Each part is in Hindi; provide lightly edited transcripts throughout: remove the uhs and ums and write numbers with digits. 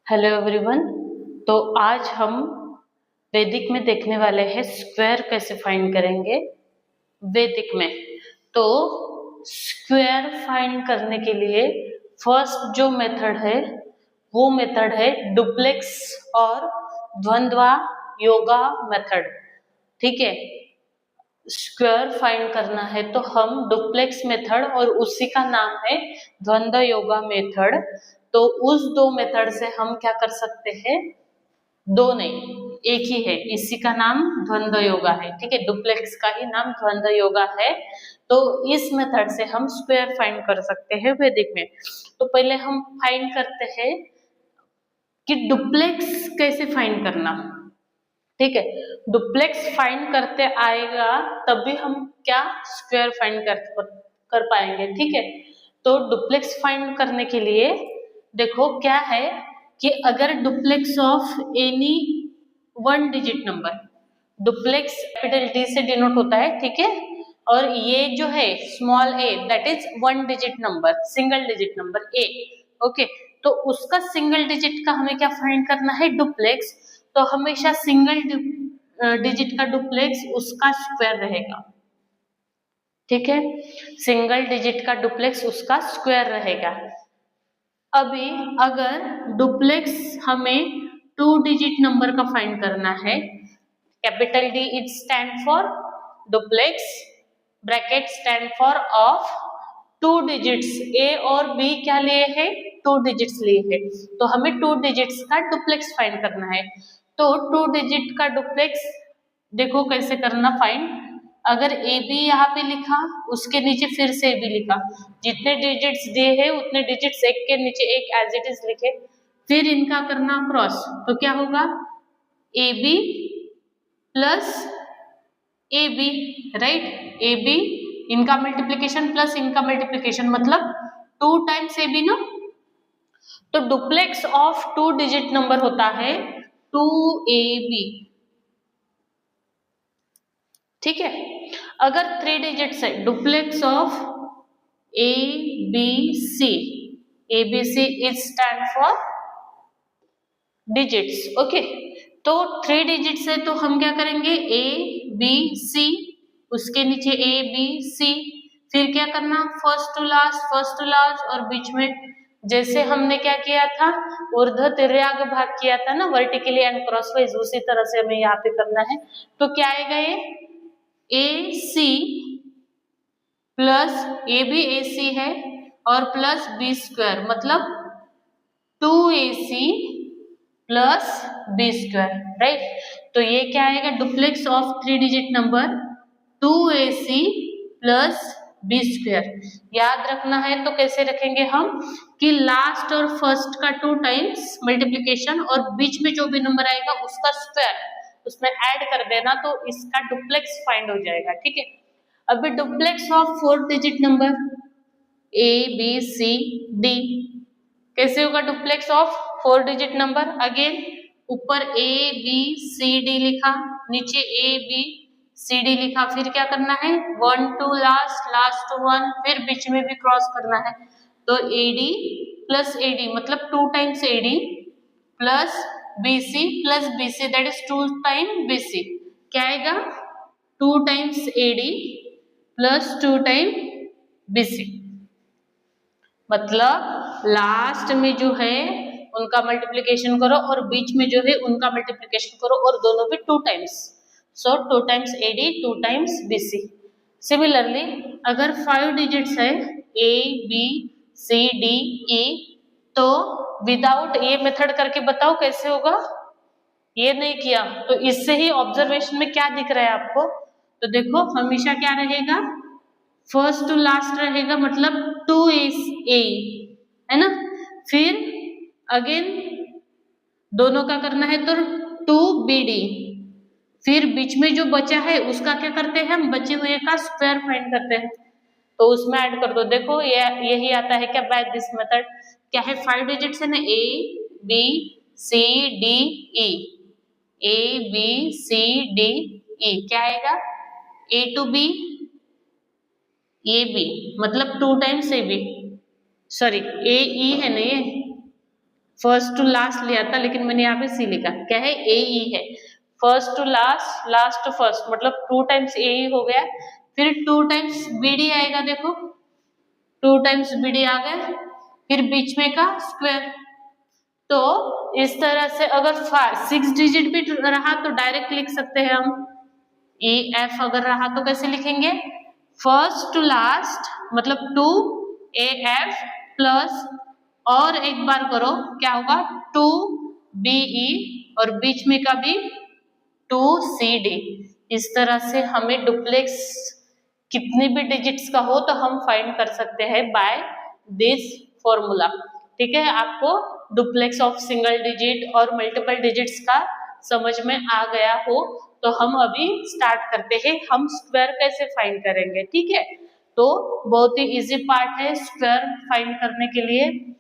Hello everyone. तो आज हम वैदिक में देखने वाले हैं स्क्वायर कैसे फाइंड करेंगे वैदिक में। तो स्क्वायर फाइंड करने के लिए फर्स्ट जो मेथड है वो मेथड है डुप्लेक्स और द्वंद्वा योगा मेथड। ठीक है, स्क्वायर फाइंड करना है तो हम डुप्लेक्स मेथड और उसी का नाम है द्वंद्व योगा मेथड। तो उस दो मेथड से हम क्या कर सकते हैं, दो नहीं एक ही है, इसी का नाम द्वंद्व योगा है। ठीक है, डुप्लेक्स का ही नाम द्वंद्व योगा है। तो इस मेथड से हम स्क्वायर फाइंड कर सकते हैं वैदिक में। तो पहले हम फाइंड करते हैं कि डुप्लेक्स कैसे फाइंड करना। ठीक है, डुप्लेक्स फाइंड करते आएगा तभी हम क्या स्क्वायर फाइंड कर पाएंगे। ठीक है, तो डुप्लेक्स फाइंड करने के लिए देखो क्या है कि अगर duplex of any one digit number, duplex capital D से डिनोट होता है। ठीक है, और ये जो है small A that is one digit number, single digit number A. Okay, तो उसका सिंगल डिजिट का हमें क्या फाइंड करना है, डुप्लेक्स। तो हमेशा सिंगल डिजिट का डुप्लेक्स उसका स्क्वायर रहेगा। ठीक है, सिंगल डिजिट का डुप्लेक्स उसका स्क्वायर रहेगा। अभी अगर डुप्लेक्स हमें टू डिजिट नंबर का फाइंड करना है, capital D it stand for duplex, bracket stand for of two digits. A और बी क्या लिए हैं, टू डिजिट्स लिए हैं। तो हमें टू डिजिट्स का डुप्लेक्स फाइंड करना है। तो टू डिजिट का डुप्लेक्स देखो कैसे करना फाइंड। अगर ए बी यहाँ पे लिखा, उसके नीचे फिर से ए बी लिखा, जितने डिजिट्स दिए हैं उतने डिजिट्स एक के नीचे एक एज इट इज लिखे, फिर इनका करना क्रॉस। तो क्या होगा, A B plus A B, right. A B इनका मल्टीप्लीकेशन प्लस इनका मल्टीप्लीकेशन मतलब टू टाइम्स ए बी ना। तो duplex of two digit number होता है टू ए बी। ठीक है, अगर थ्री डिजिट्स है, duplex of A B C, A B C is stand for digits. Okay, तो थ्री डिजिट्स है तो हम क्या करेंगे, ए बी सी, उसके नीचे ए बी सी, फिर क्या करना, फर्स्ट टू लास्ट और बीच में जैसे हमने क्या किया था, ऊर्ध्व तिर्यक भाग किया था ना वर्टिकली एंड क्रॉसवाइज, उसी तरह से हमें यहाँ पे करना है। तो क्या आएगा, ये ए सी प्लस ए भी ए सी है और प्लस बी स्क्वायर मतलब two A C plus B square, right. तो ये क्या आएगा, duplex of three digit number two A C plus B square. याद रखना है तो कैसे रखेंगे हम कि लास्ट और फर्स्ट का टू टाइम्स मल्टीप्लीकेशन और बीच में जो भी नंबर आएगा उसका स्क्वायर उसमें ऐड कर देना, तो इसका डुप्लेक्स फाइंड हो जाएगा। ठीक है, अभी duplex of four digit number A B C D कैसे होगा, duplex of four digit number, again ऊपर ए बी सी डी लिखा, नीचे ए बी सी डी लिखा, फिर क्या करना है, one two last, last two one, फिर बीच में भी क्रॉस करना है। तो A D plus A D मतलब two times A D plus B C that is two time B C. क्या आएगा, two times A D plus two time B C, मतलब लास्ट में जो है उनका मल्टीप्लिकेशन करो और बीच में जो है उनका मल्टीप्लिकेशन करो और दोनों भी two times. So two times A D two times B C. Similarly अगर फाइव डिजिट्स है ए बी सी डी ई, तो विदाउट ये मेथड करके बताओ कैसे होगा। ये नहीं किया तो इससे ही ऑब्जर्वेशन में क्या दिख रहा है आपको, तो देखो हमेशा क्या रहेगा, फर्स्ट टू लास्ट रहेगा मतलब टू इज ए, है ना। फिर अगेन दोनों का करना है तो टू बी डी, फिर बीच में जो बचा है उसका क्या करते हैं, हम बचे हुए का स्क्वायर फाइंड करते हैं, तो उसमें ऐड कर दो। देखो ये यही आता है क्या, बाय दिस मेथड। क्या है, फाइव डिजिट्स है ना, A B C D E, A B C D E, क्या आएगा, A two B A B मतलब two times A B, sorry A E है ना ये, फर्स्ट टू लास्ट लिया था, लेकिन मैंने यहाँ पे सी लिखा, क्या है, ए ई है। First to last, last to first, मतलब 2 टाइम्स ए ई हो गया, फिर 2 टाइम्स बी डी आएगा, देखो 2 टाइम्स बी डी आ गया, फिर बीच में का स्क्वायर। तो इस तरह से अगर 6 डिजिट भी रहा तो डायरेक्ट लिख सकते हैं हम। ई एफ अगर रहा तो कैसे लिखेंगे, फर्स्ट टू लास्ट मतलब 2 ए एफ प्लस, और एक बार करो क्या होगा, 2 बी ई और बीच में का भी 2 सी डी। इस तरह से हमें डुप्लेक्स कितने भी डिजिट्स का हो तो हम फाइंड कर सकते हैं बाय दिस फॉर्मूला। ठीक है, आपको डुप्लेक्स ऑफ सिंगल डिजिट और मल्टीपल डिजिट्स का समझ में आ गया हो तो हम अभी स्टार्ट करते हैं, हम स्क्वायर कैसे फाइंड करेंगे। ठीक है, तो बहुत ही इजी पार्ट है स्क्वायर फाइंड करने के लिए।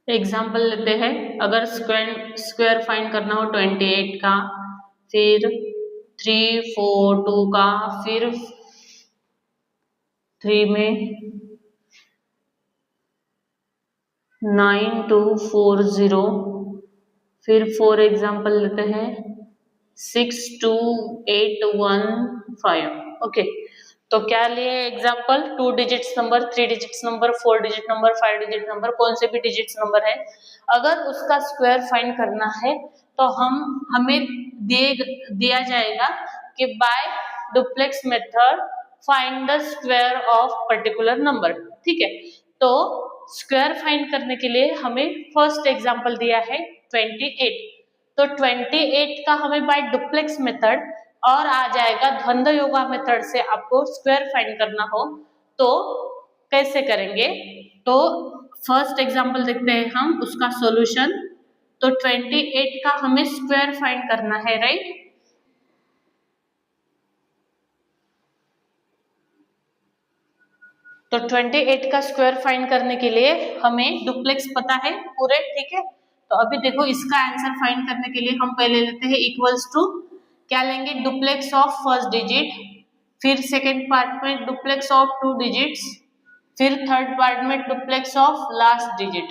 एग्जाम्पल लेते हैं, अगर स्क्वायर फाइंड करना हो 28 का, फिर 3 4 2 का, फिर 3 में 9 2 4 0, फिर 4 एग्जाम्पल लेते हैं 6 2 8 1 5। ओके, तो क्या लिए example, 2 digits number, 3 digits number, 4 digit number, 5 digit number, कौन से भी डिजिट्स नंबर है, अगर उसका स्क्वायर फाइंड करना है तो हमें दिया जाएगा कि by duplex method find the square of particular number. ठीक है, तो स्क्वायर फाइंड करने के लिए हमें फर्स्ट एग्जाम्पल दिया है 28, तो 28 का हमें बाय डुप्लेक्स मेथड और आ जाएगा द्वंद्व योगा मेथड से आपको स्क्वायर फाइंड करना हो तो कैसे करेंगे। तो फर्स्ट एग्जांपल देखते हैं हम उसका सॉल्यूशन। तो 28 का हमें स्क्वायर फाइंड करना है, राइट। तो 28 का स्क्वायर फाइंड करने के लिए हमें डुप्लेक्स पता है पूरे, ठीक है। तो अभी देखो इसका आंसर फाइंड करने के लिए हम पहले लेते हैं इक्वल्स टू, क्या लेंगे, डुप्लेक्स ऑफ फर्स्ट डिजिट, फिर सेकेंड पार्ट में डुप्लेक्स ऑफ 2 डिजिट्स, फिर थर्ड पार्ट में डुप्लेक्स ऑफ लास्ट डिजिट।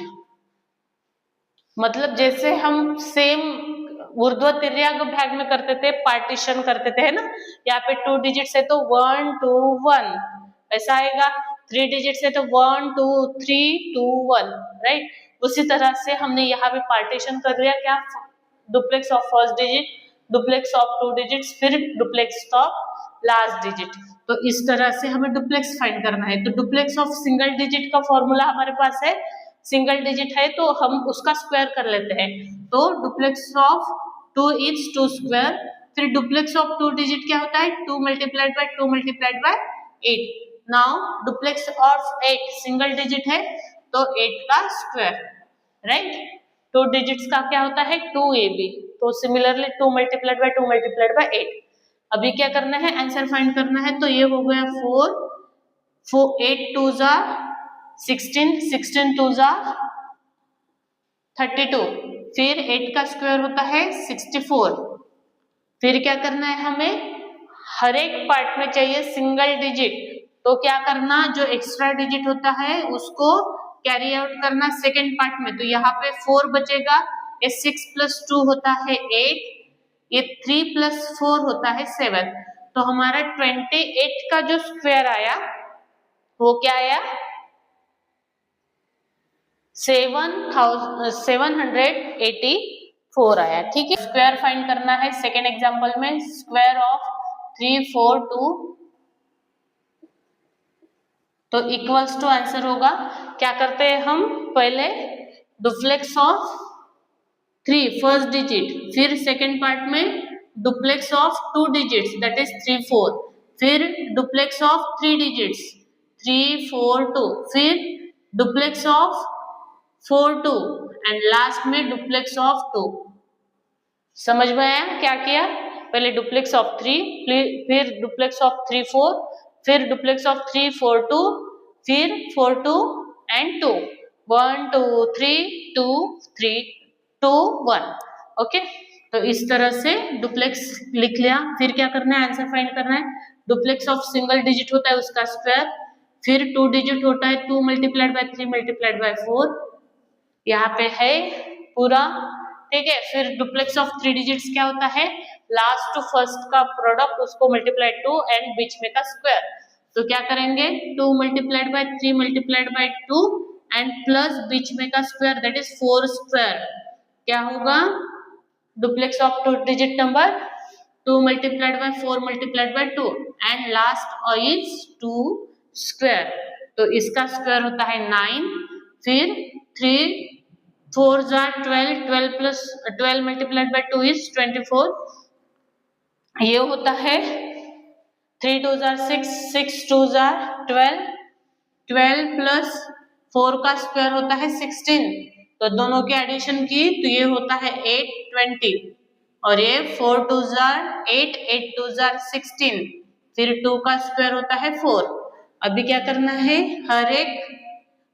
मतलब जैसे हम सेम ऊर्ध्व तिर्यक भाग में करते थे, पार्टीशन करते थे, है ना। यहाँ पे 2 डिजिट्स है तो 1 2 1 ऐसा आएगा, 3 डिजिट्स है तो 1 2 3 2 1, राइट। उसी तरह से हमने यहाँ पे पार्टीशन कर लिया, क्या, duplex of first digit, duplex of 2 digits, फिर डुप्लेक्स ऑफ लास्ट डिजिट। तो इस तरह से हमें डुप्लेक्स फाइंड करना है। तो डुप्लेक्स ऑफ सिंगल डिजिट का फॉर्मूला हमारे पास है, सिंगल डिजिट है तो हम उसका स्क्वायर कर लेते हैं। तो डुप्लेक्स ऑफ 2 इज 2 स्क्वायर, फिर डुप्लेक्स ऑफ 2 डिजिट क्या होता है, 2 multiplied by 2 multiplied bye 8। Now duplex of 8 single digit है तो 8 का स्क्वायर, राइट। 2 डिजिट्स का क्या होता है 2ab, तो similarly 2 multiplied by 2 multiplied bye 8। अभी क्या करना है, आंसर फाइंड करना है। तो ये हो गया 4 8 2 जा 16, 16 2 जा 32, फिर 8 का स्क्वायर होता है 64। फिर क्या करना है, हमें हर एक पार्ट में चाहिए सिंगल डिजिट, तो क्या करना, जो एक्स्ट्रा डिजिट होता है उसको कैरी आउट करना सेकेंड पार्ट में। तो यहाँ पे 4 बचेगा, ये 6 + 2 होता है 8, ये 3 + 4 होता है 7। तो हमारा 28 का जो स्क्वायर आया वो क्या आया, 784 आया, ठीक है। स्क्वायर फाइंड करना है सेकेंड एग्जांपल में, स्क्वायर ऑफ 3 4 2, तो इक्वल्स टू आंसर होगा, क्या करते हैं हम, पहले डुप्लेक्स ऑफ 3 फर्स्ट डिजिट, फिर सेकेंड पार्ट में duplex of 2 digits that is 3 4, फिर डुप्लेक्स ऑफ 3 डिजिट्स 3 4 2, फिर डुप्लेक्स ऑफ 4 2 एंड लास्ट में डुप्लेक्स ऑफ 2। समझ में आया क्या किया, पहले डुप्लेक्स ऑफ 3, फिर डुप्लेक्स ऑफ 3 4, फिर डुप्लेक्स ऑफ 3 4 2, फिर 4 2 एंड 2। 1 2 3 2 3 2 1। ओके, तो इस तरह से डुप्लेक्स लिख लिया। फिर क्या करना है, आंसर फाइंड करना है। डुप्लेक्स ऑफ सिंगल डिजिट होता है उसका स्क्वायर, फिर 2 डिजिट होता है 2 मल्टीप्लाइड बाय 3 मल्टीप्लाइड बाय 4, यहाँ पे है पूरा। ठीक है, फिर डुप्लेक्स ऑफ 3 डिजिट्स क्या होता है, लास्ट टू फर्स्ट का प्रोडक्ट उसको मल्टीप्लाई 2 एंड बीच में का स्क्वायर। तो क्या करेंगे, 2 multiplied by 3 multiplied by 2 and plus बीच में का स्क्वायर, दैट इज 4 स्क्वायर। क्या होगा, duplex of 2 digit number 2 multiplied by 4 multiplied by 2 and last is 2 square। तो इसका स्क्वायर होता है 9, फिर 3 4 jar 12, 12 plus 12 multiplied by 2 is 24। ये होता है 3 2 जार 6, 6 2 जार 12, 12 प्लस 4 का स्क्वायर होता है 16। तो दोनों की एडिशन की तो ये होता है 8 20, और ये 4 2 जार 8, 8 2 जार 16, फिर 2 का स्क्वायर होता है 4। अभी क्या करना है, हर एक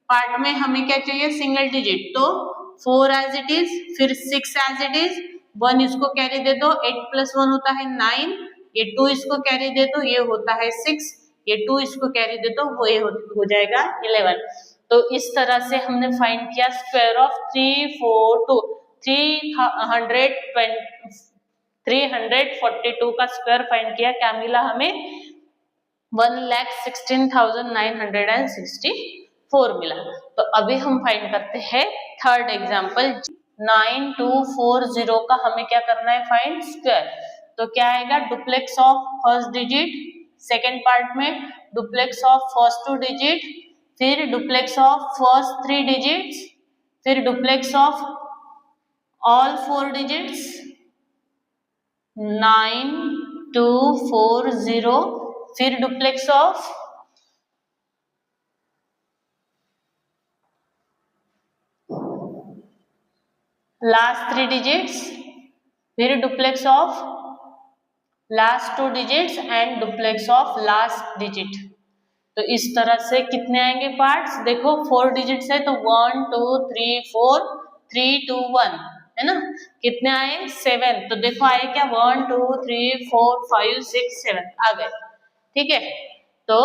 पार्ट में हमें क्या चाहिए, सिंगल डिजिट। तो 4 एज इट इज, फिर 6 एज इट इज, 1 इसको कैरी दे दो, 8 प्लस 1 होता है 9, ये 2 इसको कैरी दे दो, ये होता है 6, ये 2 इसको कैरी दे दो, वो ये हो जाएगा 11। तो इस तरह से हमने फाइंड किया स्क्वायर ऑफ 342 342 का स्क्वायर फाइंड किया। क्या मिला हमें, 1,16,964 मिला। तो अभी हम फाइंड करते हैं थर्ड एग्जांपल, 9240 का हमें क्या करना है, फाइंड स्क्वायर। तो क्या आएगा, duplex of first digit, second part में डुप्लेक्स ऑफ फर्स्ट 2 डिजिट, फिर डुप्लेक्स ऑफ फर्स्ट 3 डिजिट्स, फिर डुप्लेक्स ऑफ ऑल 4 डिजिट्स, 9240, फिर डुप्लेक्स ऑफ लास्ट 3 डिजिट्स, फिर duplex of last 2 digits and duplex of last digit. तो इस तरह से कितने आएंगे पार्ट्स, देखो 4 डिजिट्स है तो 1 2 3 4 3 2 1 है ना, कितने आए 7। तो देखो आए क्या, 1 2 3 4 5 6 7 आ गए। ठीक है, तो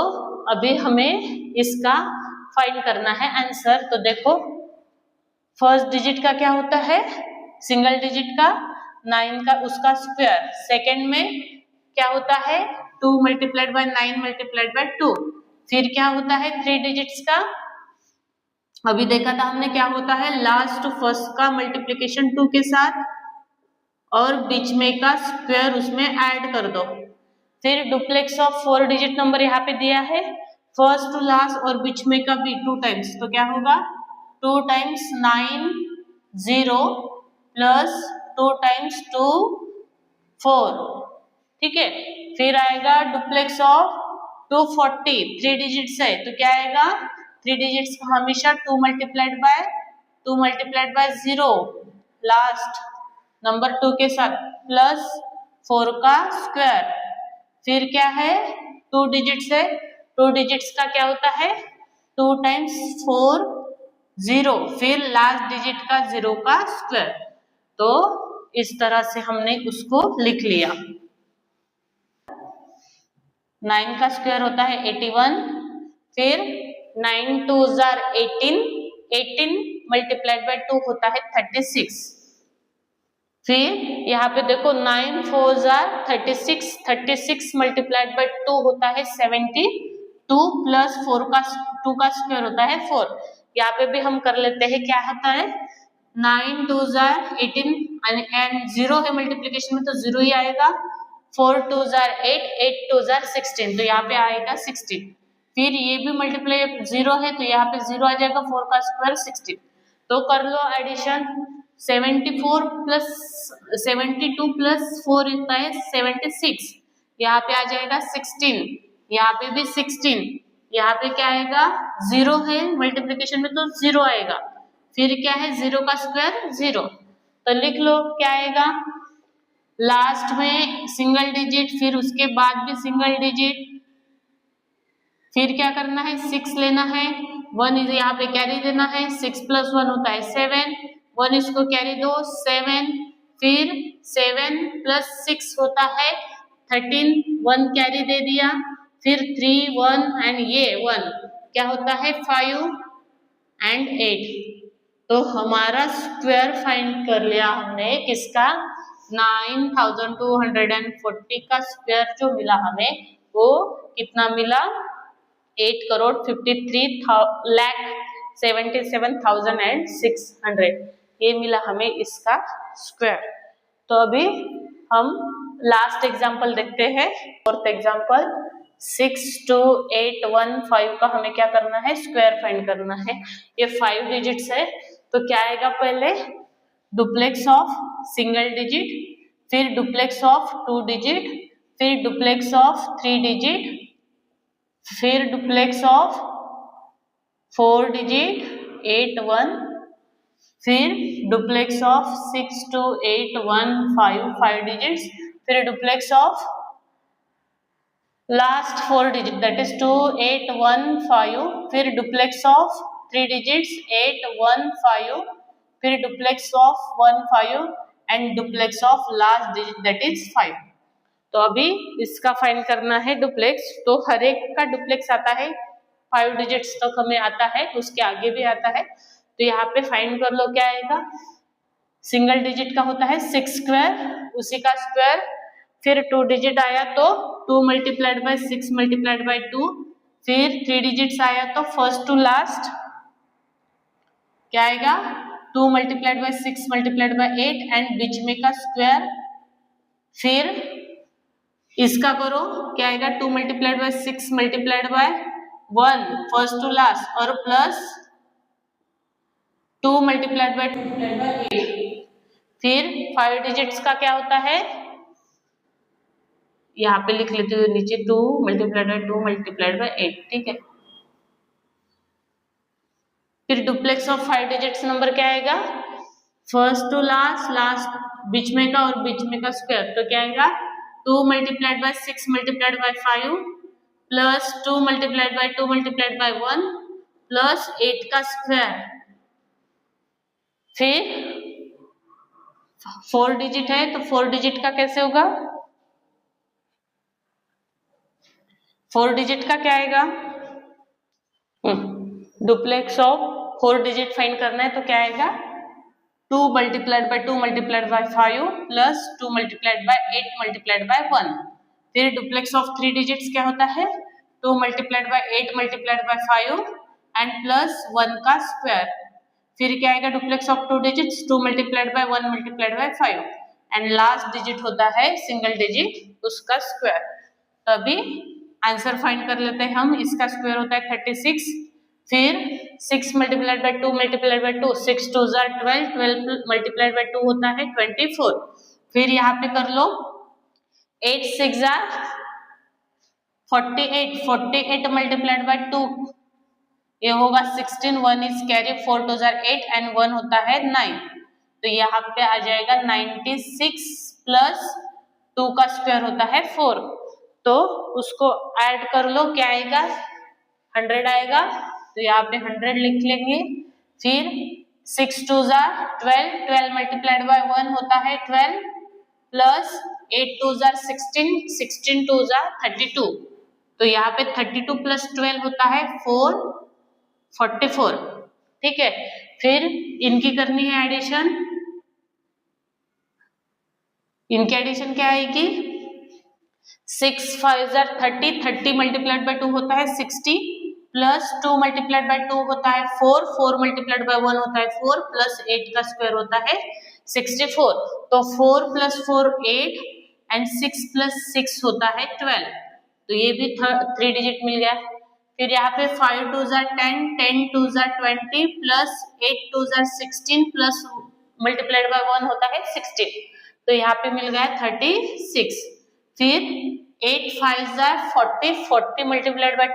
अभी हमें इसका फाइंड करना है आंसर। तो देखो फर्स्ट डिजिट का क्या होता है, सिंगल डिजिट का 9 का उसका स्क्वायर, सेकेंड में क्या होता है 2 मल्टीप्लाइड बाय 9 मल्टीप्लाइड बाय 2, फिर क्या होता है 3 डिजिट्स का, अभी देखा था हमने क्या होता है, लास्ट फर्स्ट का मल्टीप्लिकेशन 2 के साथ और बीच में का स्क्वायर उसमें ऐड कर दो। फिर डुप्लेक्स ऑफ 4 डिजिट नंबर यहाँ पे दिया है, फर्स्ट टू लास्ट और बीच में का भी 2 टाइम्स, तो क्या होगा 2 टाइम्स 9 0 प्लस 2 टाइम्स 2 4। ठीक है, फिर आएगा डुप्लेक्स ऑफ 240, 3 डिजिट्स है तो क्या आएगा, 3 डिजिट्स का हमेशा 2 मल्टीप्लाइड बाय 0 लास्ट नंबर 2 के साथ प्लस 4 का स्क्वायर, फिर क्या है 2 डिजिट्स है, 2 डिजिट्स का क्या होता है 2 टाइम्स 4 0, फिर लास्ट डिजिट का 0 का स्क्वायर। तो इस तरह से हमने उसको लिख लिया। 9 का स्क्वायर होता है 81, फिर 9 2 जार 18, 18 मल्टीप्लाइड बाय 2 होता है 36, फिर यहाँ पे देखो 9 4 जार 36, 36 मल्टीप्लाइड बाय 2 होता है 72 प्लस 4 का 2 का स्क्वायर होता है 4। यहाँ पे भी हम कर लेते हैं, क्या होता है 9 2 जार 18 एंड 0 है मल्टीप्लीकेशन में तो 0 ही आएगा, 4 2 जार 8, 8 2 जार 16, तो यहाँ पे आएगा 16। फिर ये भी मल्टीप्लाई 0 है तो यहाँ पे 0 आ जाएगा, 4 का स्क्वायर 16। तो कर लो एडिशन, 72 प्लस 4 होता है 76, यहाँ पे आ जाएगा 16, यहाँ पे भी 16, यहाँ पे क्या आएगा 0 है मल्टीप्लीकेशन में तो 0 आएगा, फिर क्या है 0 का स्क्वायर 0। तो लिख लो क्या आएगा, लास्ट में सिंगल डिजिट, फिर उसके बाद भी सिंगल डिजिट, फिर क्या करना है 6 लेना है, 1 इज यहाँ पे कैरी देना है, 6 + 1 होता है 7, 1 इसको कैरी दो 7, फिर 7 + 6 होता है 13, 1 कैरी दे दिया, फिर 3 1 एंड ये 1 क्या होता है 5 एंड 8। तो हमारा स्क्वायर फाइंड कर लिया हमने किसका, 9240 का स्क्वायर जो मिला हमें वो कितना मिला, 8,53,77,600 ये मिला हमें इसका स्क्वायर। तो अभी हम लास्ट एग्जांपल देखते हैं, फोर्थ एग्जांपल 62815 का हमें क्या करना है, स्क्वायर फाइंड करना है। ये 5 डिजिट्स है, तो क्या आएगा, पहले डुप्लेक्स ऑफ सिंगल डिजिट, फिर डुप्लेक्स ऑफ 2 डिजिट, फिर डुप्लेक्स ऑफ 3 डिजिट, फिर डुप्लेक्स ऑफ 4 डिजिट 8 1, फिर डुप्लेक्स ऑफ 62815 5 डिजिट्स, फिर duplex of last 4 digit that is 2815, फिर डुप्लेक्स ऑफ 3 डिजिट्स 815, फिर duplex of 15 and duplex of last digit that is 5। तो अभी इसका फाइंड करना है डुप्लेक्स, तो हर एक का डुप्लेक्स आता है 5 डिजिट्स तक हमें आता है, उसके आगे भी आता है। तो यहाँ पे फाइंड कर लो क्या आएगा, सिंगल डिजिट का होता है 6 स्क्वायर, उसी का स्क्वायर, फिर 2 डिजिट आया तो 2 × 6 × 2, फिर 3 डिजिट्स आया तो फर्स्ट टू लास्ट क्या आएगा 2 × 6 × 8 एंड बीच में का स्क्वायर, फिर इसका करो क्या आएगा 2 × 6 × 1 फर्स्ट टू लास्ट और प्लस 2 × 2 × 8, फिर 5 डिजिट्स का क्या होता है, यहाँ पे लिख लेती हूँ नीचे 2 × 2 × 8, ठीक है। फिर डुप्लेक्स ऑफ 5 डिजिट्स नंबर क्या आएगा, फर्स्ट टू लास्ट, लास्ट बीच में का और बीच में का स्क्वायर, तो क्या आएगा 2 × 6 × 5 प्लस 2 × 2 × 1 प्लस 8 का स्क्वायर, फिर 4 डिजिट है तो 4 डिजिट का कैसे होगा, 4 डिजिट का क्या आएगा, डुप्लेक्स ऑफ 4 डिजिट फाइंड करना है तो क्या आएगा 2 × 2 × 5 प्लस 2 × 8 × 1, फिर डुप्लेक्स ऑफ 3 डिजिट्स क्या होता है 2 × 8 × 5 एंड प्लस 1 का स्क्वायर, फिर क्या आएगा duplex of 2 digits 2 × 1 × 5 and last digit होता है सिंगल डिजिट उसका स्क्वायर। तो अभी आंसर फाइंड कर लेते हैं हम, इसका स्क्वायर होता है 36, फिर 6 × 2 × 2 6 2 12, 12 × 2 होता है 24, फिर यहाँ पे कर लो 8 6 48, 48 × 2 ये होगा 16, 1 इज कैरी 4 2 8 एंड 1 होता है 9, तो यहाँ पे आ जाएगा 96 प्लस 2 का स्क्वायर होता है 4, तो उसको ऐड कर लो क्या आएगा 100 आएगा, तो यहाँ पे 100 लिख लेंगे, फिर 6 2 12, 12 × 1 होता है 12 प्लस 8 2 16, 16 2 32, तो यहाँ पे 32 प्लस 12 होता है 44, ठीक है। फिर इनकी करनी है एडिशन, इनकी एडिशन क्या आएगी 6 5 30, 30 × 2 होता है 60 प्लस 2 × 2 होता है 4, 4 × 1 होता है 4 प्लस 8 का स्क्वायर होता है 64, तो 4 + 4 8 एंड 6 + 6 होता है 12, तो ये भी 3 डिजिट मिल गया। फिर यहाँ पे 5 2 10, 10 2 20 प्लस 8 2 16 प्लस मल्टीप्लाइड बाय 1 होता है 16, तो यहाँ पे मिल गया 36, फिर 8 5 40, 40 ×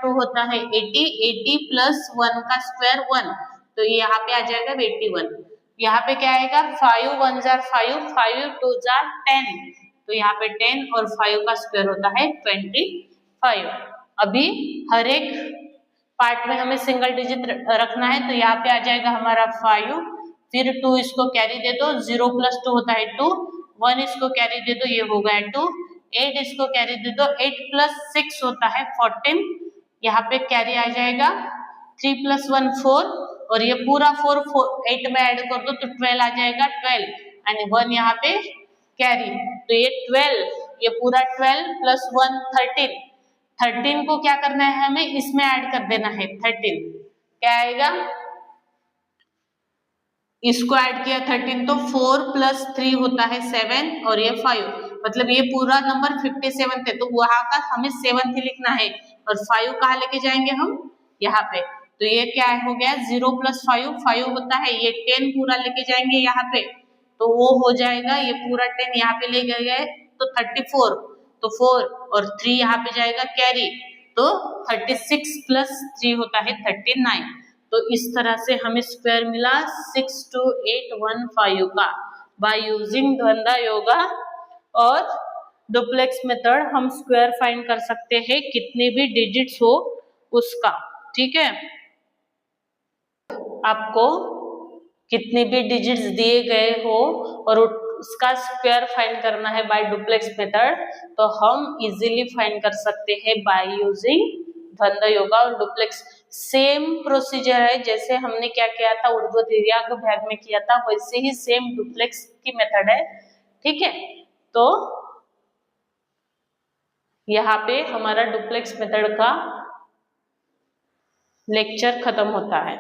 2 होता है 80, 80 प्लस 1 का स्क्वायर 1, तो यहाँ पे आ जाएगा 81, यहाँ पे क्या आएगा 5 1 5, 5 2 10, तो यहाँ पे 10 और 5 का स्क्वायर होता है 25। अभी हर एक पार्ट में हमें सिंगल डिजिट रखना है, तो यहाँ पे आ जाएगा हमारा 5, फिर 2 इसको कैरी दे दो, 0 + 2 होता है 2, 1 इसको कैरी दे दो, ये हो गया 2, 8 इसको कैरी दे दो, 8 + 6 होता है 14, यहाँ पे कैरी आ जाएगा, 3 + 1 4, और ये पूरा 4 8 में ऐड कर दो तो 12 आ जाएगा 12, एंड 1 यहाँ पे कैरी, तो ये 12, ये पूरा 12 + 1 13, 13 को क्या करना है हमें इसमें ऐड कर देना है 13, क्या आएगा, इसको ऐड किया 13 तो 4 + 3 होता है 7, और ये 5, मतलब ये पूरा नंबर 57 थे, तो वहां का हमें 7 ही लिखना है, और 5 कहाँ लेके जाएंगे हम यहाँ पे, तो ये क्या हो गया 0 + 5 5 होता है, ये 10 पूरा लेके जाएंगे यहाँ पे, तो वो हो जाएगा ये पूरा 10 यहाँ पे ले गए तो 34, तो 4 और 3 यहाँ पे जाएगा कैरी, तो 36 + 3 होता है 39, तो इस तरह से हमें स्क्वायर मिला 62815 का। बाय यूजिंग द्वंद्व योगा और डुप्लेक्स मेथड हम स्क्वायर फाइंड कर सकते हैं कितने भी डिजिट्स हो उसका, ठीक है। आपको कितने भी डिजिट्स दिए गए हो और उसका स्क्वायर फाइंड करना है बाय डुप्लेक्स मेथड, तो हम इजीली फाइंड कर सकते हैं बाय यूजिंग द्वंद्व योगा और डुप्लेक्स। सेम प्रोसीजर है जैसे हमने क्या किया था ऊर्ध्वतिर्यक भाग में किया था, वैसे ही सेम डुप्लेक्स की मेथड है, ठीक है। तो यहाँ पे हमारा डुप्लेक्स मेथड का लेक्चर खत्म होता है।